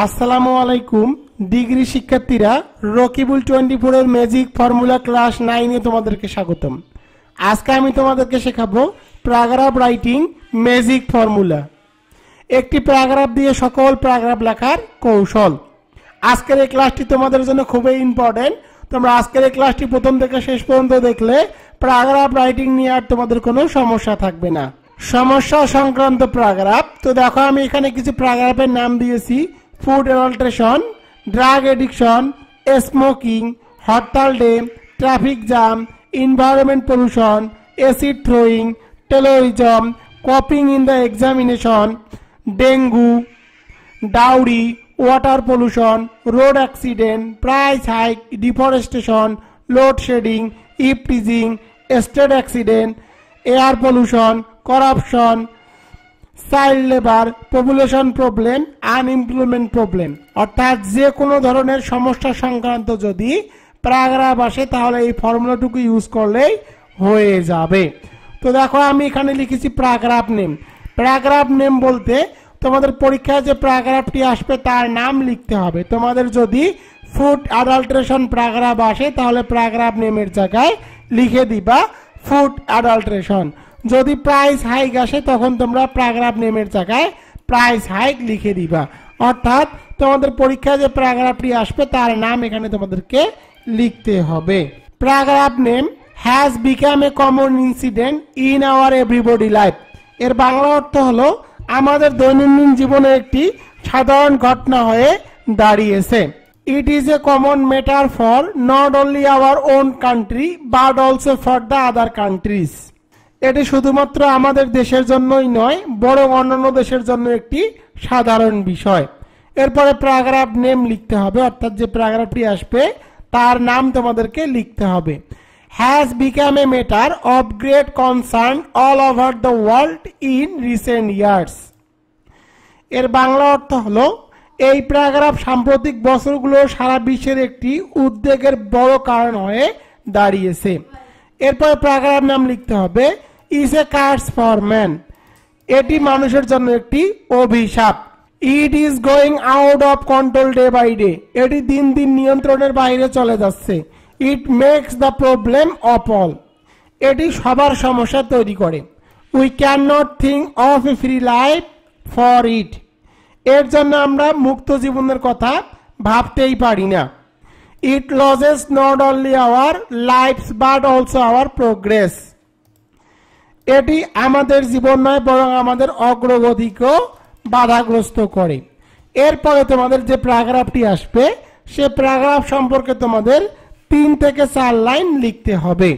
আসসালামু আলাইকুম ডিগ্রি শিক্ষার্থীরা রকিবুল 24 এর ম্যাজিক ফর্মুলা ক্লাস 9 এ তোমাদেরকে স্বাগতম। আজকে আমি তোমাদেরকে শেখাবো প্যারাগ্রাফ রাইটিং ম্যাজিক ফর্মুলা, একটি প্যারাগ্রাফ দিয়ে সকল প্যারাগ্রাফ লেখার কৌশল। আজকের এই ক্লাসটি তোমাদের জন্য খুবই ইম্পর্টেন্ট। তোমরা আজকের এই ক্লাসটি প্রথম থেকে শেষ পর্যন্ত দেখলে প্যারাগ্রাফ রাইটিং নিয়ে আর তোমাদের কোনো সমস্যা থাকবে না। সমস্যা সংক্রান্ত প্যারাগ্রাফ, তো দেখো আমি এখানে কিছু প্যারাগ্রাফের নাম দিয়েছি। Food adulteration, drug addiction, smoking, hartal day, traffic jam, environment pollution, acid throwing, terrorism, copying in the examination, dengue, dowry, water pollution, road accident, price hike, deforestation, load shedding, eve teasing, state accident, air pollution, corruption, child labour, population problem, unemployment problem. অর্থাৎ যে কোনো ধরনের সমস্যা সংক্রান্ত যদি paragraph আসে তাহলে এই ফর্মুলাটুকু ইউজ করলেই হয়ে যাবে। তো দেখো আমি এখানে লিখেছি প্যারাগ্রাফ নেম। প্যারাগ্রাফ নেম বলতে তোমাদের পরীক্ষায় যে প্যারাগ্রাফটি আসবে তার নাম লিখতে হবে। তোমাদের যদি ফুড অ্যাডাল্ট্রেশন প্যারাগ্রাফ আসে তাহলে প্যারাগ্রাফ নেমের জায়গায় লিখে দিবা ফুড অ্যাডাল্ট্রেশন। যদি প্রাইস হাইক আসে তখন তোমরা প্যারাগ্রাফ নেমের জায়গায় প্রাইস হাইক লিখে দিবা। অর্থাৎ তোমাদের পরীক্ষায় যে প্যারাগ্রাফটি আসবে তার নাম এখানে তোমাদেরকে লিখতে হবে। Paragraph name has become a common incident in our everybody life. এর বাংলা অর্থ হলো আমাদের দৈনন্দিন জীবনে একটি সাধারণ ঘটনা হয়ে দাঁড়িয়েছে। It is a common matter for not only our own country but also for the other countries. এটি শুধুমাত্র আমাদের দেশের জন্যই নয় বরং অন্যান্য দেশের জন্য একটি সাধারণ বিষয়। এরপরে প্যারাগ্রাফ নেম লিখতে হবে, অর্থাৎ যে প্যারাগ্রাফটি আসবে তার নাম তোমাদেরকে লিখতে হবে। Has become a matter of great concern all over the world in recent years. এর বাংলা অর্থ হলো এই প্যারাগ্রাফ সাম্প্রতিক বছরগুলো সারা বিশ্বের একটি উদ্বেগের বড় কারণ হয়ে দাঁড়িয়েছে। এরপরে প্যারাগ্রাফ নাম লিখতে হবে is a curse for man. এটি মানুষের জন্য একটি অভিশাপ। It is going out of control day by day. এটি দিন দিন নিয়ন্ত্রণের বাইরে চলে যাচ্ছে। It makes the problem of all. এটি সবার সমস্যা তৈরি করে। We can not think of a free life for it. এর জন্য আমরা মুক্ত জীবনের কথা ভাবতেই পারি না। It loses not only our lives but also our progress. এটি আমাদের জীবন নয় বরং আমাদের অগ্রগতিকেও বাধাগ্রস্ত করে। এরপরে তোমাদের যে প্যারাগ্রাফটি আসবে সে প্যারাগ্রাফ সম্পর্কে তোমাদের 3 থেকে 4 লাইন লিখতে হবে।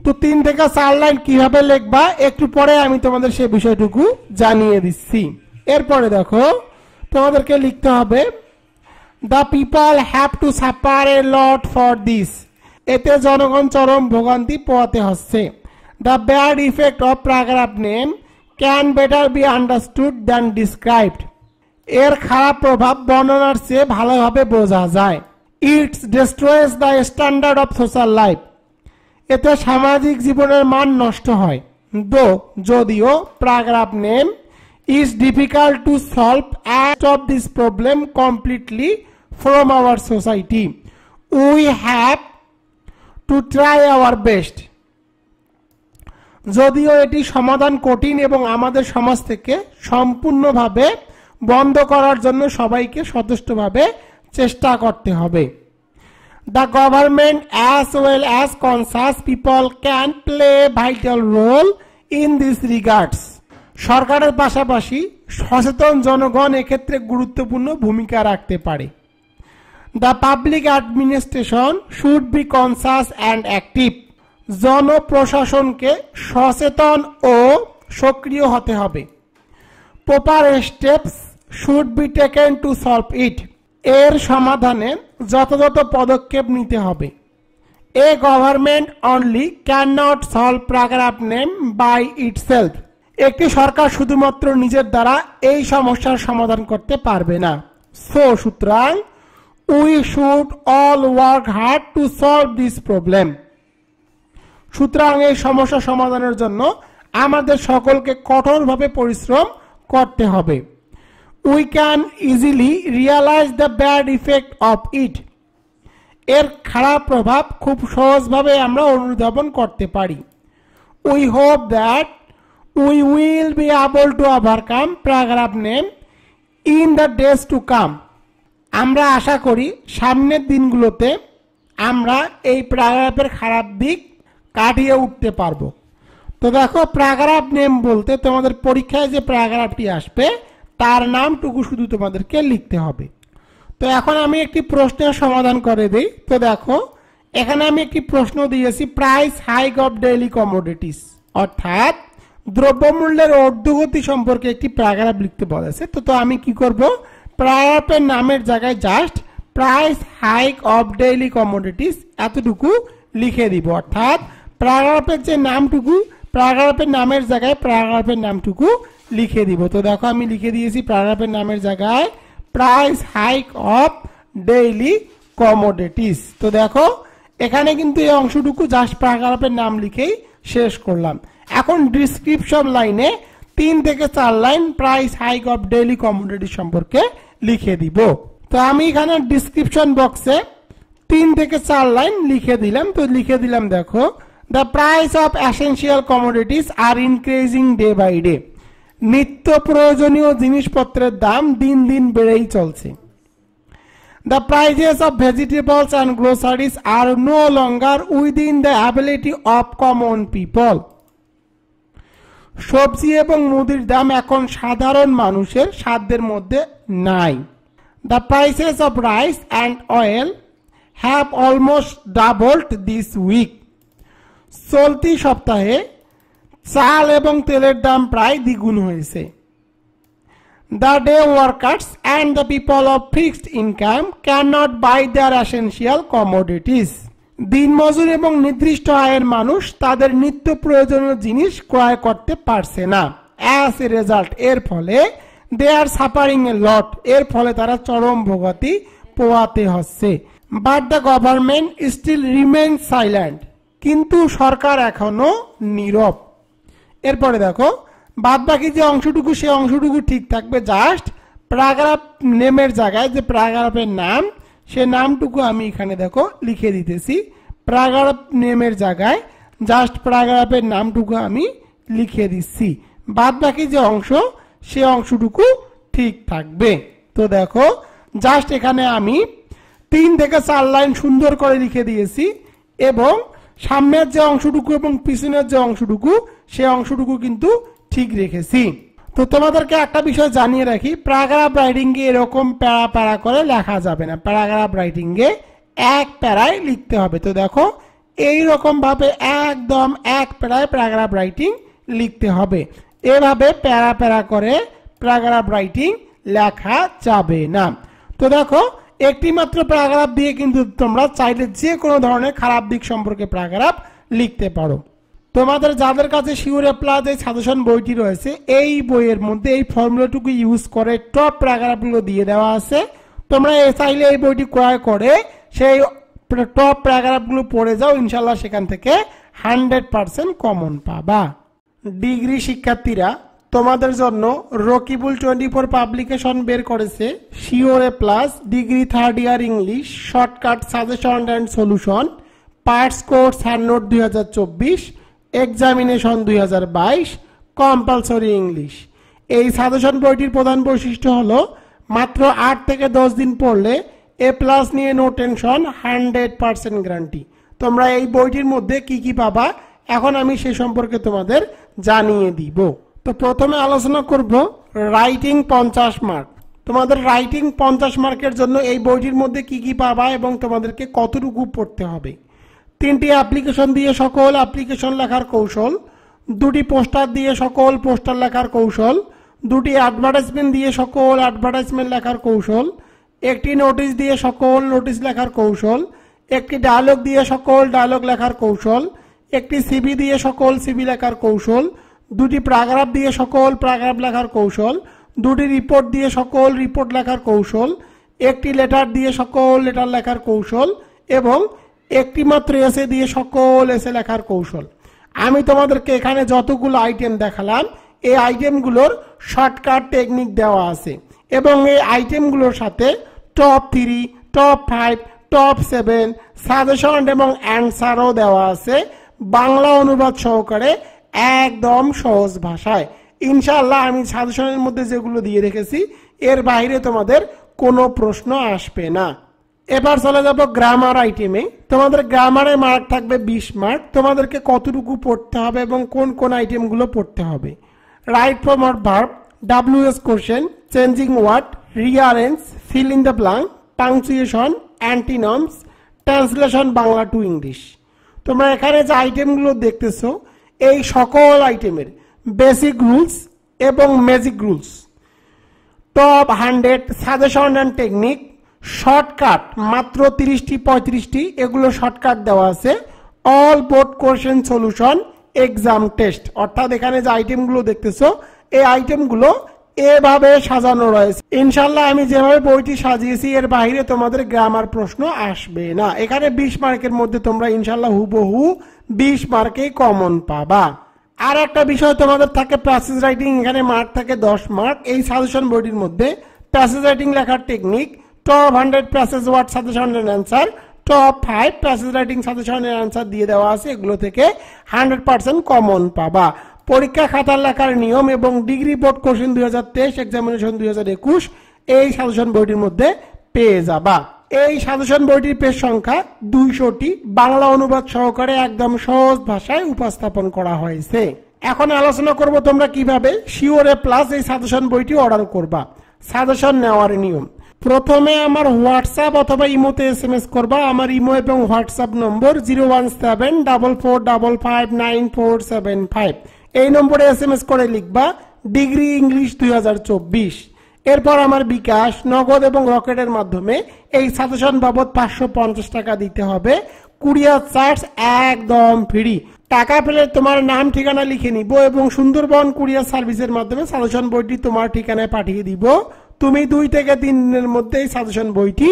তো 3 থেকে 4 লাইন কিভাবে লিখবা একটু পরে আমি তোমাদের সেই বিষয়টুকু জানিয়ে দিচ্ছি। এরপরে দেখো তোমাদেরকে লিখতে হবে the people have to suffer A lot for this. এতে জনগণ চরম ভোগান্তি পোহাতে হচ্ছে। The bad effect of paragraph name can better be understood than described. এর খারাপ প্রভাব বর্ণনার চেয়ে ভালোভাবে বোঝা যায়। It's destroys the standard of social life. এতে সামাজিক জীবনের মান নষ্ট হয়। যদিও paragraph name is difficult to solve at of this problem completely from our society, we have to try our best. যদিও এটি সমাধান কঠিন এবং আমাদের সমাজ থেকে সম্পূর্ণভাবে বন্ধ করার জন্য সবাইকে সচেষ্টভাবে চেষ্টা করতে হবে। The government as well as conscious people can play a vital role in these regards. সরকারের পাশাপাশি সচেতন জনগণ এক্ষেত্রে গুরুত্বপূর্ণ ভূমিকা রাখতে পারে। The public administration should be conscious and active. জনপ্রশাসনকে সচেতন ও সক্রিয় হতে হবে। Proper steps should be taken to solve it. এর সমাধানে যথাযথ পদক্ষেপ নিতে হবে। A government only can not solve paragraph name by itself. একটি সরকার শুধুমাত্র নিজের দ্বারা এই সমস্যার সমাধান করতে পারবে না। সুতরাং we should all work hard to solve this problem. সুতরাং এই সমস্যা সমাধানের জন্য আমাদের সকলকে কঠোরভাবে পরিশ্রম করতে হবে। We can easily realise the bad effect of it. এর খারাপ প্রভাব খুব সহজভাবে আমরা অনুধাবন করতে পারি। We hope that we will be able to overcome paragraph name in the days to come. আমরা আশা করি সামনের দিনগুলোতে আমরা এই প্যারাগ্রাফের খারাপ দিক কাটিয়ে উঠতে পারবো। তো দেখো, প্যারাগ্রাফ নেম বলতে তোমাদের পরীক্ষায় যে প্যারাগ্রাফটি আসবে তার নামটুকু শুধু তোমাদেরকে লিখতে হবে। তো এখন আমি একটি প্রশ্নের সমাধান করে দিই। তো দেখো, এখানে আমি একটি প্রশ্ন দিয়েছি, price hike of daily commodities, অর্থাৎ দ্রব্যমূল্যের ঊর্ধ্বগতি সম্পর্কে একটি প্যারাগ্রাফ লিখতে বলেছে। তো আমি কি করব, প্যারাগ্রাফের নামের জায়গায় just price hike of daily commodities এতটুকু লিখে দিব, অর্থাৎ প্যারাগ্রাফের যে নামটুকু, প্যারাগ্রাফের নামের জায়গায় প্যারাগ্রাফের নামটুকু লিখে দিব। তো দেখো, আমি লিখে দিয়েছি প্যারাগ্রাফের নামের জায়গায় price hike of daily commodities. তো দেখো, এখানে কিন্তু এই অংশটুকু জাস্ট প্যারাগ্রাফের নাম লিখেই শেষ করলাম। এখন ডিসক্রিপশন লাইনে 3 থেকে 4 line price hike of daily commodities সম্পর্কে লিখে দিব। তো আমি এখানে ডিসক্রিপশন বক্সে 3 থেকে 4 লাইন লিখে দিলাম। তো লিখে দিলাম, দেখো, the price of essential commodities are increasing day by day. নিত্য প্রয়োজনীয় জিনিসপত্রের দাম দিন দিন বেড়েই চলছে। The prices of vegetables and groceries are no longer within the ability of common people. সবজি এবং মুদির দাম এখন সাধারণ মানুষের সাধ্যের মধ্যে নাই। The prices of rice and oil have almost doubled this week. চলতি সপ্তাহে চাল এবং তেলের দাম প্রায় দ্বিগুণ হয়েছে। The day workers and the people of fixed income cannot buy their essential commodities. দিনমজুর এবং নির্দিষ্ট আয়ের মানুষ তাদের নিত্য প্রয়োজনীয় জিনিস ক্রয় করতে পারছে না। As a result, এর ফলে they are suffering a lot. এর ফলে তারা চরম ভোগান্তি পোহাতে হচ্ছে। But the government still remains silent. কিন্তু সরকার এখনো নীরব। এরপরে দেখো, বাদ বাকি যে অংশটুকু সে অংশটুকু ঠিক থাকবে, জাস্ট প্যারাগ্রাফ নেমের জায়গায় যে প্যারাগ্রাফের নাম সে নামটুকু আমি এখানে দেখো লিখে দিতেছি। প্যারাগ্রাফ নেমের জায়গায় জাস্ট প্যারাগ্রাফের নামটুকু আমি লিখে দিচ্ছি, বাদ বাকি যে অংশ সে অংশটুকু ঠিক থাকবে। তো দেখো, জাস্ট এখানে আমি 3 থেকে 4 লাইন সুন্দর করে লিখে দিয়েছি এবং সামনের যে অংশটুকু এবং পিছনের যে অংশটুকু সে অংশটুকু কিন্তু ঠিক রেখেছি। তো তোমাদেরকে একটা বিষয় জানিয়ে রাখি, প্যারাগ্রাফ রাইটিং এ এরকম প্যারা প্যারা করে লেখা যাবে না। প্যারাগ্রাফ রাইটিং এ এক প্যারায় লিখতে হবে। তো দেখো, এই রকম ভাবে একদম এক প্যারায় প্যারাগ্রাফ রাইটিং লিখতে হবে। এভাবে প্যারা প্যারা করে প্যারাগ্রাফ রাইটিং লেখা যাবে না। তো দেখো, একটি মাত্র প্যারাগ্রাফ দিয়ে কিন্তু তোমরা চাইলে যে কোনো ধরনের খারাপ দিক সম্পর্কে প্যারাগ্রাফ লিখতে পারো। তোমাদের যাদের কাছে শিওর প্লাস এই সাজেশন বইটি রয়েছে, এই বইয়ের মধ্যে এই ফর্মুলাটুকু ইউজ করে টপ প্যারাগ্রাফগুলো দিয়ে দেওয়া আছে। তোমরা চাইলে এই বইটি ক্রয় করে সেই টপ প্যারাগ্রাফগুলো পড়ে যাও, ইনশাল্লাহ সেখান থেকে 100% কমন পাবা। ডিগ্রি শিক্ষার্থীরা, তোমাদের জন্য রকিবুল 24 পাবলিকেশন বের করেছে sure plus degree 3rd year English shortcut suggestion and solution parts course hand note 2024 examination 2022 compulsory English. এই সাজেশন বইটির প্রধান বৈশিষ্ট্য হলো মাত্র 8 থেকে 10 দিন পড়লে এ প্লাস নিয়ে নো টেনশন, 100% গ্যারান্টি। তোমরা এই বইটির মধ্যে কি কি পাবা এখন আমি সে সম্পর্কে তোমাদের জানিয়ে দিব। তো প্রথমে আলোচনা করব রাইটিং 50 মার্ক। তোমাদের রাইটিং 50 মার্কের জন্য এই বইটির মধ্যে কি কি পাবা এবং তোমাদেরকে কতটুকু পড়তে হবে। 3টি অ্যাপ্লিকেশন দিয়ে সকল অ্যাপ্লিকেশন লেখার কৌশল, 2টি পোস্টার দিয়ে সকল পোস্টার লেখার কৌশল, 2টি অ্যাডভার্টাইজমেন্ট দিয়ে সকল অ্যাডভার্টাইজমেন্ট লেখার কৌশল, 1টি নোটিশ দিয়ে সকল নোটিশ লেখার কৌশল, 1টি ডায়লগ দিয়ে সকল ডায়লগ লেখার কৌশল, 1টি সিভি দিয়ে সকল সিভি লেখার কৌশল, 2টি প্যারাগ্রাফ দিয়ে সকল প্যারাগ্রাফ লেখার কৌশল, 2টি রিপোর্ট দিয়ে সকল রিপোর্ট লেখার কৌশল, 1টি লেটার দিয়ে সকল লেটার লেখার কৌশল এবং 1টি মাত্র এসে দিয়ে সকল এসে লেখার কৌশল। আমি তোমাদেরকে এখানে যতগুলো আইটেম দেখালাম এই আইটেমগুলোর শর্টকাট টেকনিক দেওয়া আছে। এবং এই আইটেমগুলোর সাথে টপ 3, টপ 5, টপ 7 সাজেশন এবং অ্যান্সারও দেওয়া আছে বাংলা অনুবাদ সহকারে একদম সহজ ভাষায়। ইনশাআল্লাহ আমি সাজেশনের মধ্যে যেগুলো দিয়ে রেখেছি এর বাইরে তোমাদের কোনো প্রশ্ন আসবে না। এবার চলে যাব গ্রামার আইটেমে। তোমাদের গ্রামারে মার্ক থাকবে 20 মার্ক। তোমাদেরকে কতটুকু পড়তে হবে এবং কোন কোন আইটেমগুলো পড়তে হবে। Right form of verb, WH question, changing word, rearrange, fill in the blank, punctuation, antonyms, translation Bangla to English. তোমরা এখানে যে আইটেমগুলো দেখতেছো এই সকল আইটেমের বেসিক রুলস এবং magic rules, top 100 suggestion and technique, shortcut মাত্র 30টি 35টি এগুলো শর্টকাট দেওয়া আছে, all board question solution, exam test. অর্থাৎ এখানে যে আইটেমগুলো দেখতেছো এই আইটেমগুলো এভাবে সাজানো রয়েছে। ইনশাআল্লাহ আমি যেভাবে বইটি সাজিয়েছি এর বাইরে তোমাদের গ্রামার প্রশ্ন আসবে না। এখানে 20 মার্কের মধ্যে তোমরা ইনশাআল্লাহ হুবহু 20 মার্কেই কমন পাবা। আর একটা বিষয় তোমাদের থাকে প্যাসেজ রাইটিং, এখানে মার্ক থাকে 10 মার্ক। এই সাজেশন বইটির মধ্যে প্যাসেজ রাইটিং লেখার technique, top 100 passage word suggestion and answer, top 5 passage writing suggestion and answer দিয়ে দেওয়া আছে। এগুলো থেকে 100% কমন পাবা। পরীক্ষা খাতার লেখার নিয়ম এবং ডিগ্রি বোর্ড কোশ্চেন 2023 এক্সামিনেশন 2021 এই সাজেশন বইটির মধ্যে পেয়ে যাবা। এই সাজেশন বইটির পেজ সংখ্যা 200টি, বাংলা অনুবাদ সহকারে একদম সহজ ভাষায় উপস্থাপন করা হয়েছে। এখন আলোচনা করব তোমরা কিভাবে শিওরে প্লাস এই সাজেশন বইটি অর্ডার করবা। সাজেশন নেওয়ার নিয়ম, প্রথমে আমার হোয়াটসঅ্যাপ অথবা ইমোতে SMS করবা। আমার ইমো এবং হোয়াটসঅ্যাপ নম্বর 01744559475। এই নম্বরে SMS করে লিখবা ডিগ্রি ইংলিশ 2024। এরপর আমার বিকাশ, নগদ এবং রকেটের মাধ্যমে এই সাজেশন বাবদ 550 টাকা দিতে হবে। কুরিয়ার চার্জ একদম ফ্রি। টাকা পেলে তোমার নাম ঠিকানা লিখে নিব এবং সুন্দরবন কুরিয়ার সার্ভিসের মাধ্যমে সাজেশন বইটি তোমার ঠিকানায় পাঠিয়ে দিব। তুমি 2 থেকে 3 দিনের মধ্যে এই সাজেশন বইটি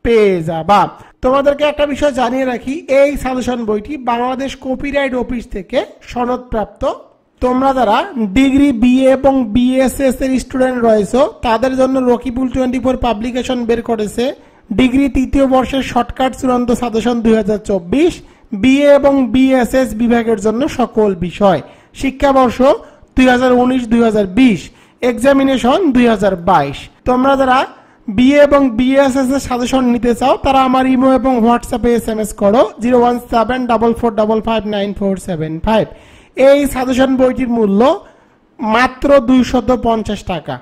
পেয়ে যাবা। তোমাদেরকে একটা বিষয় জানিয়ে রাখি, এই সাজেশন বইটি বাংলাদেশ কপিরাইট অফিস থেকে সনদপ্রাপ্ত। তোমরা যারা ডিগ্রি BA এবং BSS এর স্টুডেন্ট রয়েছে তাদের জন্য রকিবুল 24 পাবলিকেশন বের করেছে ডিগ্রি 3য় বর্ষের শর্টকাট চূড়ান্ত সাজেশন 2024, BA এবং BSS বিভাগের জন্য সকল বিষয়, শিক্ষাবর্ষ 2019-2020, এক্সামিনেশন 2022। তোমরা যারা BA এবং BSS এর সাজেশন নিতে চাও তারা আমার ইমো এবং হোয়াটসঅ্যাপে SMS করো 01744559475। এই সাজেশন বইটির মূল্য মাত্র 250 টাকা।